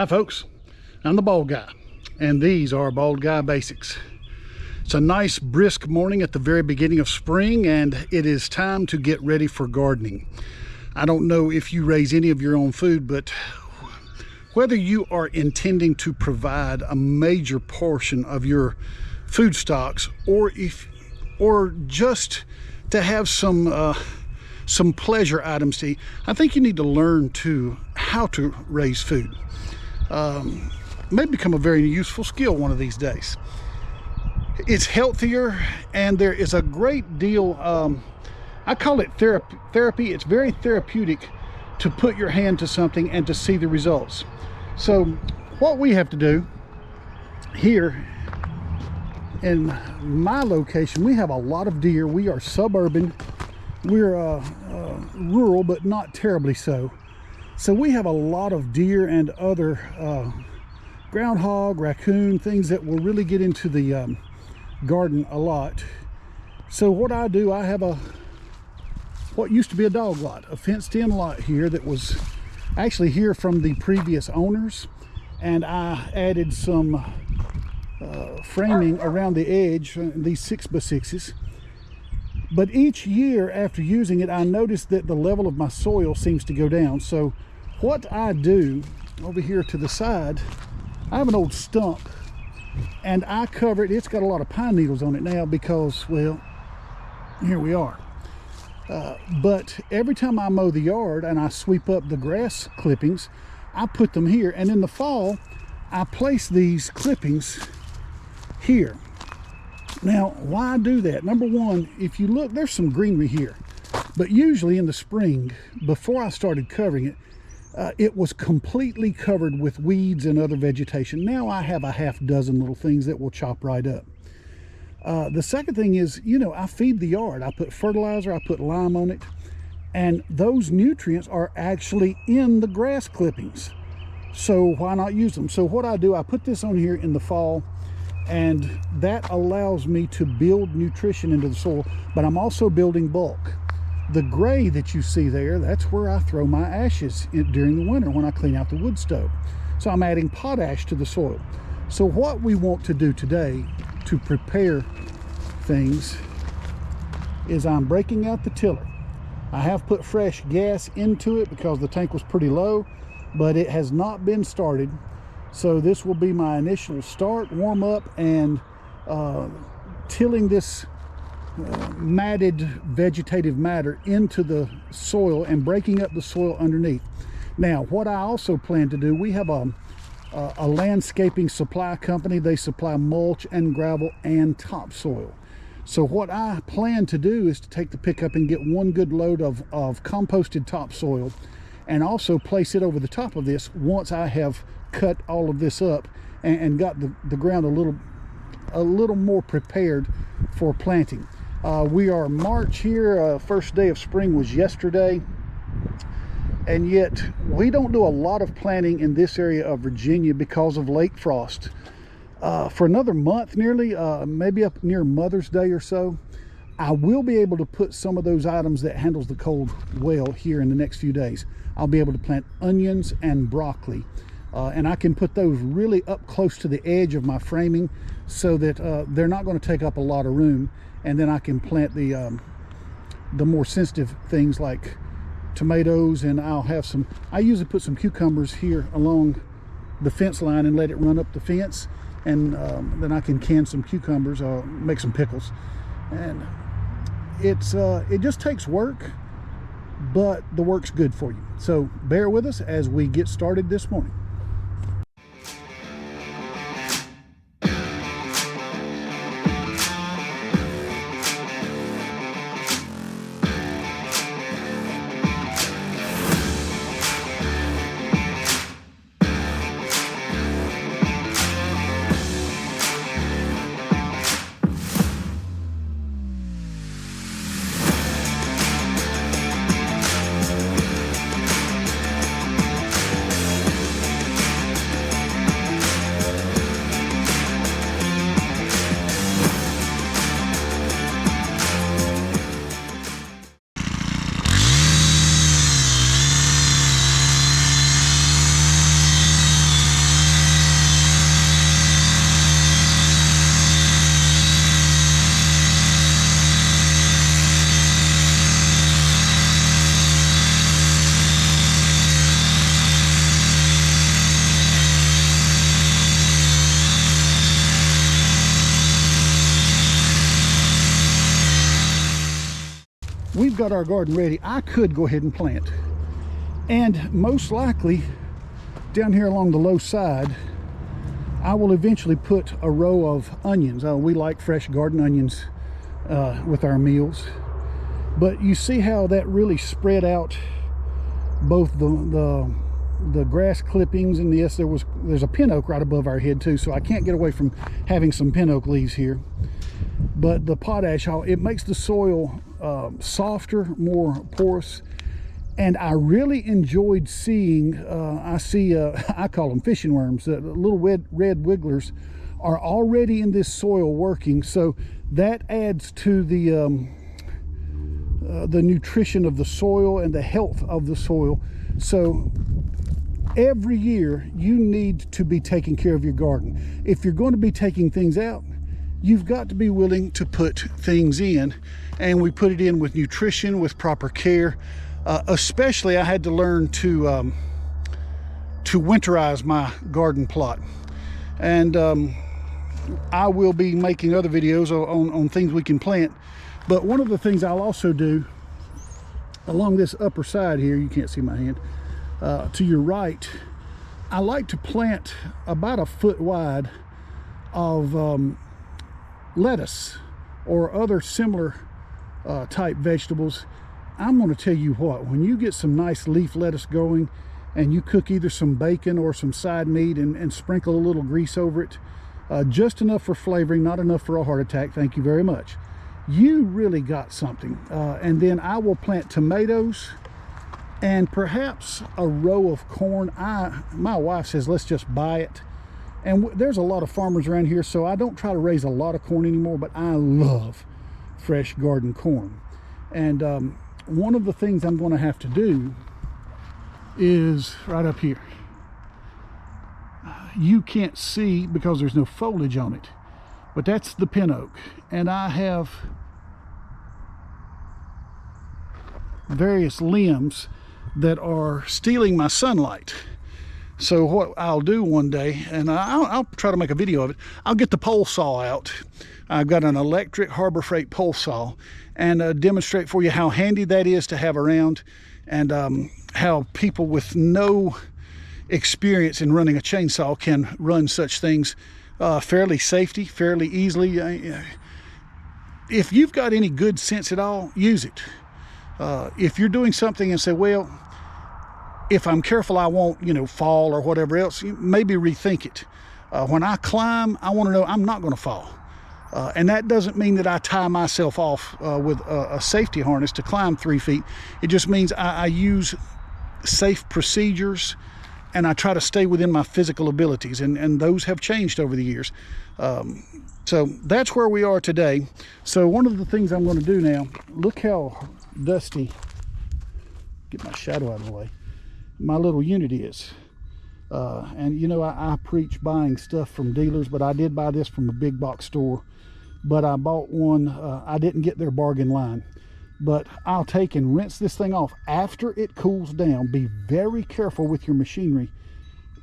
Hi folks, I'm the Bald Guy, and these are Bald Guy Basics. It's a nice brisk morning at the very beginning of spring, and it is time to get ready for gardening. I don't know if you raise any of your own food, but whether you are intending to provide a major portion of your food stocks, or just to have some pleasure items to eat, I think you need to learn how to raise food. May become a very useful skill one of these days. It's healthier, and there is a great deal, I call it therapy. It's very therapeutic to put your hand to something and to see the results. So what we have to do here in my location, we have a lot of deer. We are suburban. We're rural, but not terribly so. So we have a lot of deer and other groundhog, raccoon, things that will really get into the garden a lot. So what I do, I have what used to be a dog lot, a fenced-in lot here that was actually here from the previous owners, and I added some framing around the edge, these 6x6s. But each year after using it, I noticed that the level of my soil seems to go down. So what I do over here to the side, I have an old stump, and I cover it. It's got a lot of pine needles on it now because, well, here we are. But every time I mow the yard and I sweep up the grass clippings, I put them here. And in the fall, I place these clippings here. Now, why do that? Number one, if you look, there's some greenery here. But usually in the spring, before I started covering it, it was completely covered with weeds and other vegetation. Now I have a half dozen little things that will chop right up. The second thing is, I feed the yard. I put fertilizer, I put lime on it, and those nutrients are actually in the grass clippings. So why not use them? So what I do, I put this on here in the fall, and that allows me to build nutrition into the soil, but I'm also building bulk. The gray that you see there, that's where I throw my ashes during the winter when I clean out the wood stove. So I'm adding potash to the soil. So what we want to do today to prepare things is I'm breaking out the tiller. I have put fresh gas into it because the tank was pretty low, but it has not been started. So this will be my initial start, warm up, and tilling this matted vegetative matter into the soil and breaking up the soil underneath. Now, what I also plan to do, we have a landscaping supply company. They supply mulch and gravel and topsoil. So what I plan to do is to take the pickup and get one good load of composted topsoil, and also place it over the top of this once I have cut all of this up and got the ground a little more prepared for planting. We are March here. First day of spring was yesterday, and yet we don't do a lot of planting in this area of Virginia because of lake frost. For another month nearly, maybe up near Mother's Day or so, I will be able to put some of those items that handles the cold well here in the next few days. I'll be able to plant onions and broccoli, and I can put those really up close to the edge of my framing so that they're not going to take up a lot of room. And then I can plant the more sensitive things like tomatoes, and I usually put some cucumbers here along the fence line and let it run up the fence, and then I can can some cucumbers, make some pickles. And it just takes work, but the work's good for you. So bear with us as we get started this morning. we've got our garden ready. I could go ahead and plant. And most likely, down here along the low side, I will eventually put a row of onions. We like fresh garden onions with our meals. But you see how that really spread out both the grass clippings, and yes, there's a pin oak right above our head too, so I can't get away from having some pin oak leaves here. But the potash, it makes the soil softer, more porous, and I really enjoyed seeing, I call them fishing worms, the little red wigglers are already in this soil working, so that adds to the nutrition of the soil and the health of the soil. So every year you need to be taking care of your garden. If you're going to be taking things out, you've got to be willing to put things in, and we put it in with nutrition, with proper care. Especially I had to learn to winterize my garden plot, and I will be making other videos on things we can plant. But one of the things I'll also do along this upper side here, you can't see my hand, to your right, I like to plant about a foot wide of lettuce or other similar type vegetables. I'm going to tell you what, when you get some nice leaf lettuce going and you cook either some bacon or some side meat and sprinkle a little grease over it, just enough for flavoring, not enough for a heart attack, thank you very much, you really got something. And then I will plant tomatoes and perhaps a row of corn. My wife says let's just buy it, and there's a lot of farmers around here, so I don't try to raise a lot of corn anymore, but I love fresh garden corn. And one of the things I'm going to have to do is right up here. You can't see because there's no foliage on it, but that's the pin oak, and I have various limbs that are stealing my sunlight. So what I'll do one day, and I'll try to make a video of it, I'll get the pole saw out. I've got an electric Harbor Freight pole saw, and demonstrate for you how handy that is to have around, and how people with no experience in running a chainsaw can run such things fairly easily. If you've got any good sense at all, use it. If you're doing something and say, well, if I'm careful I won't fall or whatever else, maybe rethink it. When I climb, I want to know I'm not going to fall. And that doesn't mean that I tie myself off with a safety harness to climb 3 feet. It just means I use safe procedures, and I try to stay within my physical abilities, and those have changed over the years. So that's where we are today. So one of the things I'm going to do now, look how dusty, get my shadow out of the way, my little unit is. And I preach buying stuff from dealers, but I did buy this from a big box store. But I bought one, I didn't get their bargain line, but I'll take and rinse this thing off after it cools down. Be very careful with your machinery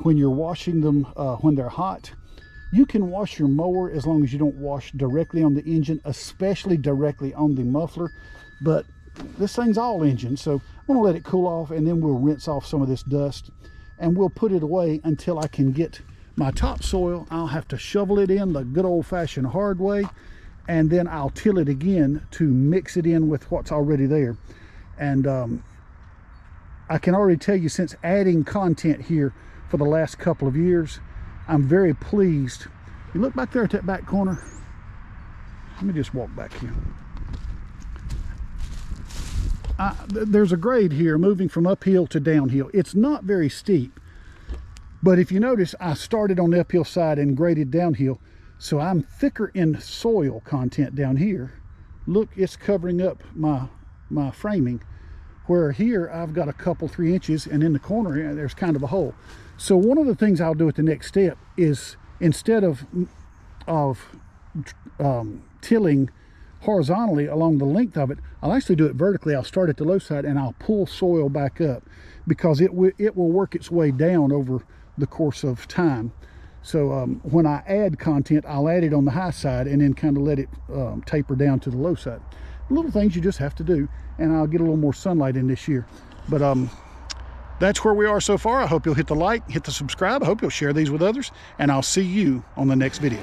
when you're washing them when they're hot. You can wash your mower as long as you don't wash directly on the engine, especially directly on the muffler, but this thing's all engine, so I'm going to let it cool off, and then we'll rinse off some of this dust, and we'll put it away until I can get my topsoil. I'll have to shovel it in the good old-fashioned hard way, and then I'll till it again to mix it in with what's already there. And I can already tell you, since adding content here for the last couple of years, I'm very pleased. You look back there at that back corner. Let me just walk back here. There's a grade here moving from uphill to downhill. It's not very steep, but if you notice, I started on the uphill side and graded downhill, so I'm thicker in soil content down here. Look, it's covering up my framing, where here I've got a couple 3 inches, and in the corner there's kind of a hole. So one of the things I'll do at the next step is, instead of tilling horizontally along the length of it, I'll actually do it vertically. I'll start at the low side and I'll pull soil back up, because it will work its way down over the course of time. So when I add content, I'll add it on the high side and then kind of let it taper down to the low side. little things you just have to do. And I'll get a little more sunlight in this year. But that's where we are so far. I hope you'll hit the like, hit the subscribe. I hope you'll share these with others, and I'll see you on the next video.